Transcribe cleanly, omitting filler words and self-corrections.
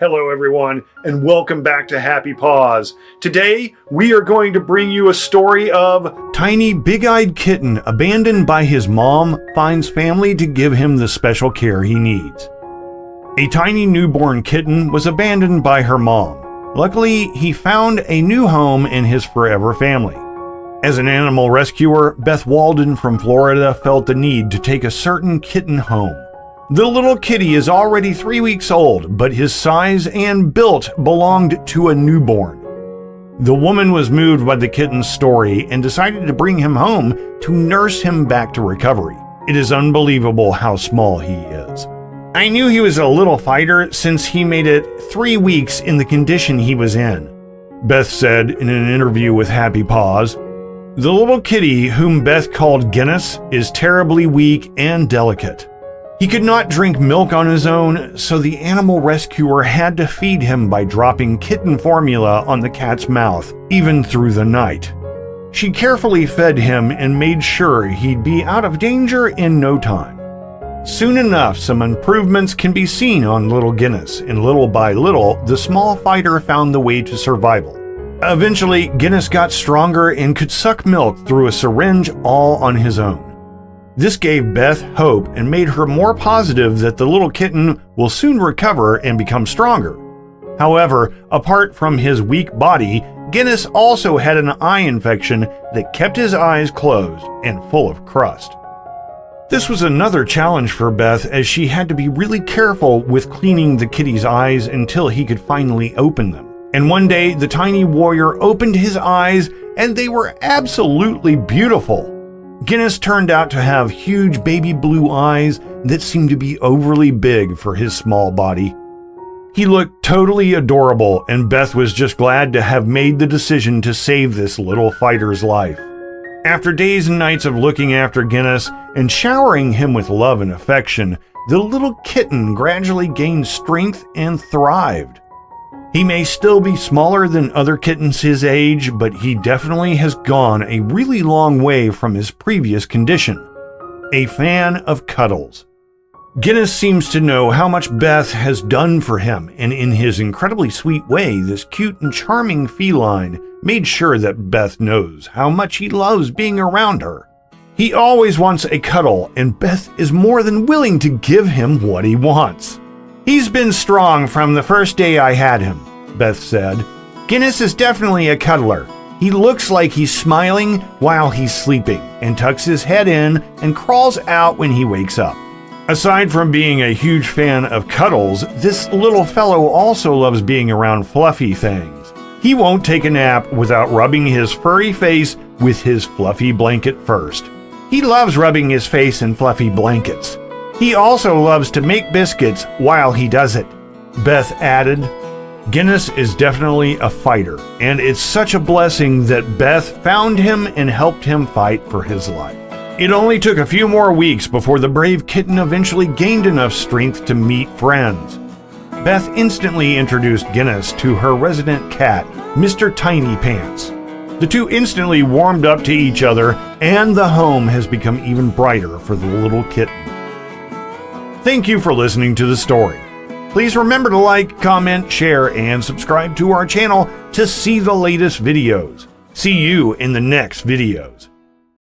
Hello everyone, and welcome back to Happy Paws. Today, we are going to bring you a story of tiny big-eyed kitten abandoned by his mom finds family to give him the special care he needs. A tiny newborn kitten was abandoned by her mom. Luckily, he found a new home in his forever family. As an animal rescuer, Beth Walden from Florida felt the need to take a certain kitten home. The little kitty is already 3 weeks old, but his size and build belonged to a newborn. The woman was moved by the kitten's story and decided to bring him home to nurse him back to recovery. It is unbelievable how small he is. I knew he was a little fighter since he made it 3 weeks in the condition he was in, Beth said in an interview with Happy Paws. The little kitty, whom Beth called Guinness, is terribly weak and delicate. He could not drink milk on his own, so the animal rescuer had to feed him by dropping kitten formula on the cat's mouth, even through the night. She carefully fed him and made sure he'd be out of danger in no time. Soon enough, some improvements can be seen on little Guinness, and little by little, the small fighter found the way to survival. Eventually, Guinness got stronger and could suck milk through a syringe all on his own. This gave Beth hope and made her more positive that the little kitten will soon recover and become stronger. However, apart from his weak body, Guinness also had an eye infection that kept his eyes closed and full of crust. This was another challenge for Beth, as she had to be really careful with cleaning the kitty's eyes until he could finally open them. And one day, the tiny warrior opened his eyes and they were absolutely beautiful. Guinness turned out to have huge baby blue eyes that seemed to be overly big for his small body. He looked totally adorable, and Beth was just glad to have made the decision to save this little fighter's life. After days and nights of looking after Guinness and showering him with love and affection, the little kitten gradually gained strength and thrived. He may still be smaller than other kittens his age, but he definitely has gone a really long way from his previous condition. A fan of cuddles. Guinness seems to know how much Beth has done for him, and in his incredibly sweet way, this cute and charming feline made sure that Beth knows how much he loves being around her. He always wants a cuddle, and Beth is more than willing to give him what he wants. He's been strong from the first day I had him, Beth said. Guinness is definitely a cuddler. He looks like he's smiling while he's sleeping and tucks his head in and crawls out when he wakes up. Aside from being a huge fan of cuddles, this little fellow also loves being around fluffy things. He won't take a nap without rubbing his furry face with his fluffy blanket first. He loves rubbing his face in fluffy blankets. He also loves to make biscuits while he does it, Beth added. Guinness is definitely a fighter, and it's such a blessing that Beth found him and helped him fight for his life. It only took a few more weeks before the brave kitten eventually gained enough strength to meet friends. Beth instantly introduced Guinness to her resident cat, Mr. Tiny Pants. The two instantly warmed up to each other, and the home has become even brighter for the little kitten. Thank you for listening to the story. Please remember to like, comment, share, and subscribe to our channel to see the latest videos. See you in the next videos.